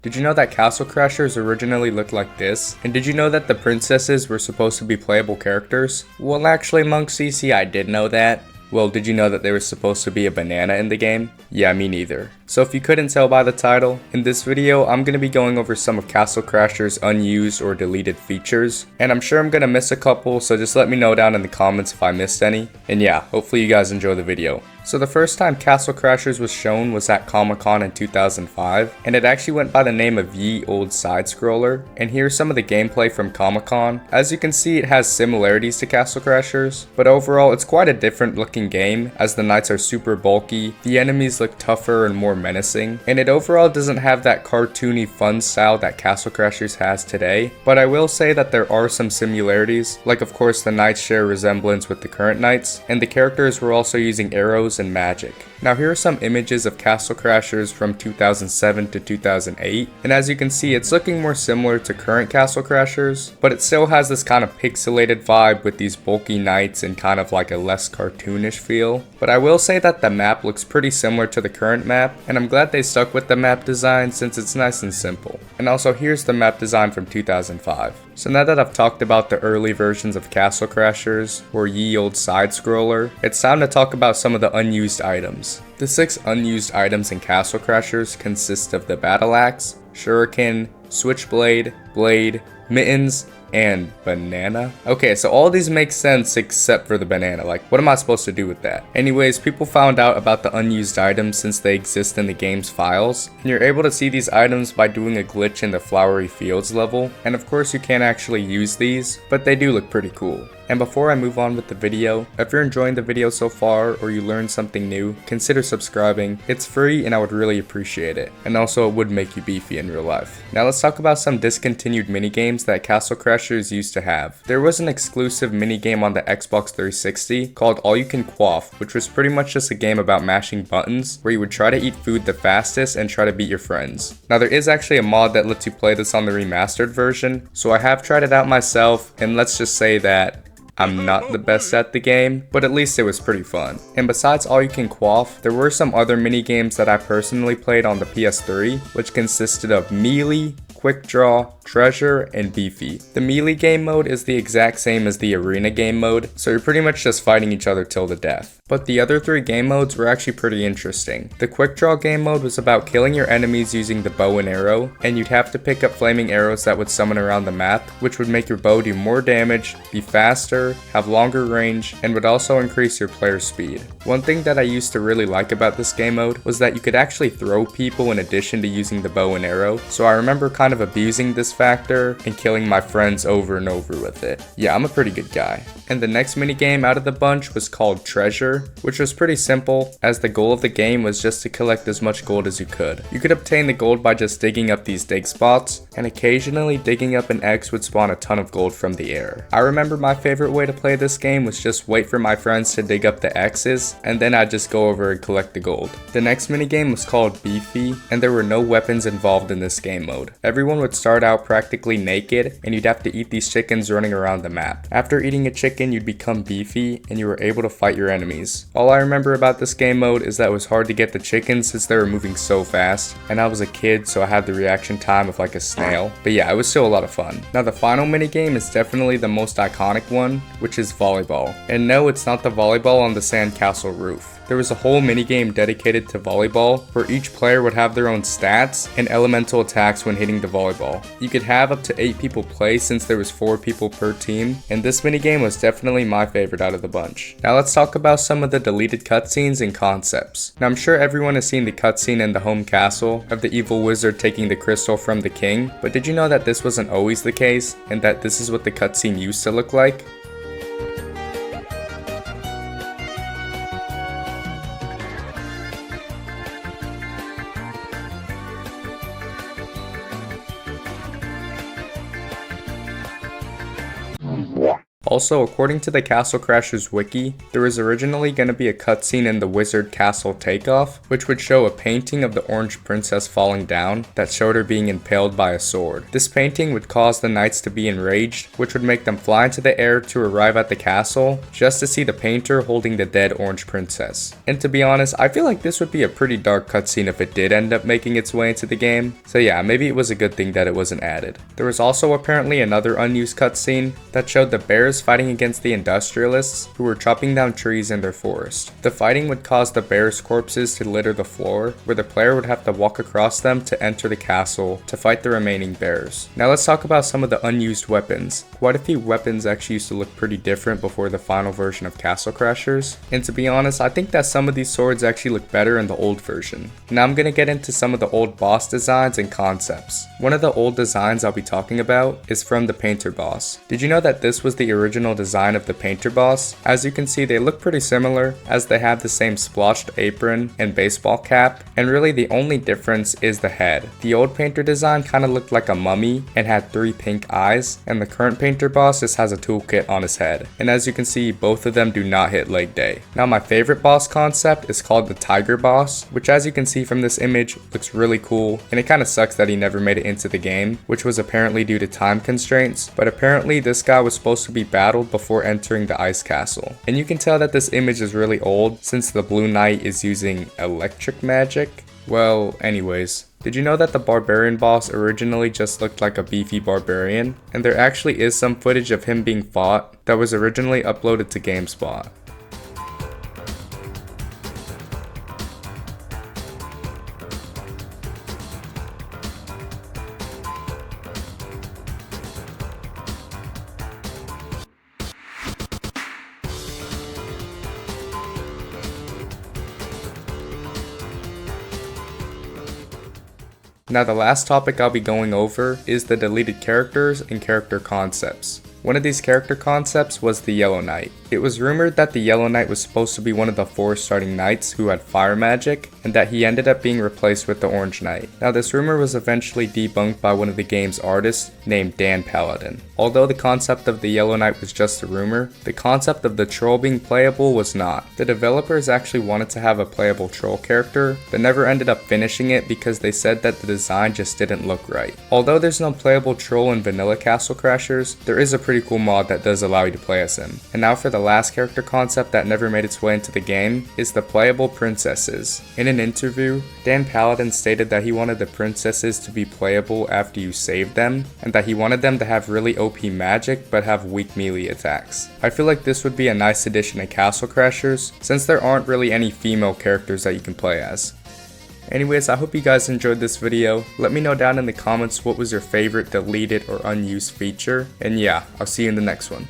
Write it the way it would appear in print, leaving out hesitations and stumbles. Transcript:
Did you know that Castle Crashers originally looked like this? And did you know that the princesses were supposed to be playable characters? Well, actually, Monk CC, I did know that. Well, did you know that there was supposed to be a banana in the game? Yeah, me neither. So if you couldn't tell by the title, in this video, I'm going to be going over some of Castle Crashers' unused or deleted features. And I'm sure I'm going to miss a couple, so just let me know down in the comments if I missed any. And yeah, hopefully you guys enjoy the video. So the first time Castle Crashers was shown was at Comic-Con in 2005, and it actually went by the name of Ye Old Side Scroller. And here's some of the gameplay from Comic-Con. As you can see, it has similarities to Castle Crashers, but overall it's quite a different looking game, as the knights are super bulky, the enemies look tougher and more menacing, and it overall doesn't have that cartoony fun style that Castle Crashers has today. But I will say that there are some similarities, like of course the knights share resemblance with the current knights, and the characters were also using arrows and magic. Now here are some images of Castle Crashers from 2007 to 2008, and as you can see, it's looking more similar to current Castle Crashers, but it still has this kind of pixelated vibe with these bulky knights and kind of like a less cartoonish feel. But I will say that the map looks pretty similar to the current map, and I'm glad they stuck with the map design since it's nice and simple. And also here's the map design from 2005. So now that I've talked about the early versions of Castle Crashers, or Ye Old Side Scroller, it's time to talk about some of the unused items. The 6 unused items in Castle Crashers consist of the Battle Axe, Shuriken, Switchblade, Blade, Mittens, and banana. Okay, so all these make sense except for the banana. Like, what am I supposed to do with that? Anyways, people found out about the unused items since they exist in the game's files, and you're able to see these items by doing a glitch in the Flowery Fields level. And of course, you can't actually use these, but they do look pretty cool. And before I move on with the video, if you're enjoying the video so far or you learned something new, consider subscribing. It's free and I would really appreciate it. And also it would make you beefy in real life. Now let's talk about some discontinued minigames that Castle Crashers used to have. There was an exclusive minigame on the Xbox 360 called All You Can Quaff, which was pretty much just a game about mashing buttons where you would try to eat food the fastest and try to beat your friends. Now there is actually a mod that lets you play this on the remastered version, so I have tried it out myself, and let's just say that I'm not the best at the game, but at least it was pretty fun. And besides All You Can Quaff, there were some other mini games that I personally played on the PS3, which consisted of Melee, Quick Draw, Treasure, and Beefy. The Melee game mode is the exact same as the Arena game mode, so you're pretty much just fighting each other till the death. But the other 3 game modes were actually pretty interesting. The Quick Draw game mode was about killing your enemies using the bow and arrow, and you'd have to pick up flaming arrows that would summon around the map, which would make your bow do more damage, be faster, have longer range, and would also increase your player's speed. One thing that I used to really like about this game mode was that you could actually throw people in addition to using the bow and arrow, so I remember kind of abusing this factor and killing my friends over and over with it. Yeah, I'm a pretty good guy. And the next minigame out of the bunch was called Treasure, which was pretty simple, as the goal of the game was just to collect as much gold as you could. You could obtain the gold by just digging up these dig spots, and occasionally digging up an X would spawn a ton of gold from the air. I remember my favorite way to play this game was just wait for my friends to dig up the X's, and then I'd just go over and collect the gold. The next minigame was called Beefy, and there were no weapons involved in this game mode. Everyone would start out practically naked, and you'd have to eat these chickens running around the map. After eating a chicken, you'd become beefy, and you were able to fight your enemies. All I remember about this game mode is that it was hard to get the chickens since they were moving so fast, and I was a kid, so I had the reaction time of like a snail. But yeah, it was still a lot of fun. Now the final minigame is definitely the most iconic one, which is volleyball. And no, it's not the volleyball on the sandcastle roof. There was a whole minigame dedicated to volleyball, where each player would have their own stats and elemental attacks when hitting the volleyball. You could have up to 8 people play since there was 4 people per team, and this minigame was definitely my favorite out of the bunch. Now let's talk about some of the deleted cutscenes and concepts. Now I'm sure everyone has seen the cutscene in the home castle of the evil wizard taking the crystal from the king, but did you know that this wasn't always the case, and that this is what the cutscene used to look like? Also, according to the Castle Crashers wiki, there was originally going to be a cutscene in the Wizard Castle Takeoff, which would show a painting of the Orange Princess falling down that showed her being impaled by a sword. This painting would cause the knights to be enraged, which would make them fly into the air to arrive at the castle, just to see the painter holding the dead Orange Princess. And to be honest, I feel like this would be a pretty dark cutscene if it did end up making its way into the game. So yeah, maybe it was a good thing that it wasn't added. There was also apparently another unused cutscene that showed the bears fighting against the industrialists who were chopping down trees in their forest. The fighting would cause the bears' corpses to litter the floor, where the player would have to walk across them to enter the castle to fight the remaining bears. Now let's talk about some of the unused weapons. Quite a few weapons actually used to look pretty different before the final version of Castle Crashers, and to be honest, I think that some of these swords actually look better in the old version. Now I'm gonna get into some of the old boss designs and concepts. One of the old designs I'll be talking about is from the Painter boss. Did you know that this was the original design of the Painter boss? As you can see, they look pretty similar, as they have the same splotched apron and baseball cap, and really the only difference is the head. The old Painter design kind of looked like a mummy and had 3 pink eyes, and the current Painter boss just has a toolkit on his head. And as you can see, both of them do not hit leg day. Now my favorite boss concept is called the Tiger boss, which as you can see from this image looks really cool, and it kind of sucks that he never made it into the game, which was apparently due to time constraints, but apparently this guy was supposed to be battled before entering the ice castle. And you can tell that this image is really old since the Blue Knight is using electric magic. Well, anyways, did you know that the Barbarian boss originally just looked like a beefy barbarian? And there actually is some footage of him being fought that was originally uploaded to GameSpot. Now the last topic I'll be going over is the deleted characters and character concepts. One of these character concepts was the Yellow Knight. It was rumored that the Yellow Knight was supposed to be one of the 4 starting knights who had fire magic, and that he ended up being replaced with the Orange Knight. Now this rumor was eventually debunked by one of the game's artists named Dan Paladin. Although the concept of the Yellow Knight was just a rumor, the concept of the troll being playable was not. The developers actually wanted to have a playable troll character, but never ended up finishing it because they said that the design just didn't look right. Although there's no playable troll in vanilla Castle Crashers, there is a pretty cool mod that does allow you to play as him. And now for the last character concept that never made its way into the game is the playable princesses. In an interview, Dan Paladin stated that he wanted the princesses to be playable after you saved them, and that he wanted them to have really OP magic but have weak melee attacks. I feel like this would be a nice addition to Castle Crashers, since there aren't really any female characters that you can play as. Anyways, I hope you guys enjoyed this video. Let me know down in the comments what was your favorite deleted or unused feature. And yeah, I'll see you in the next one.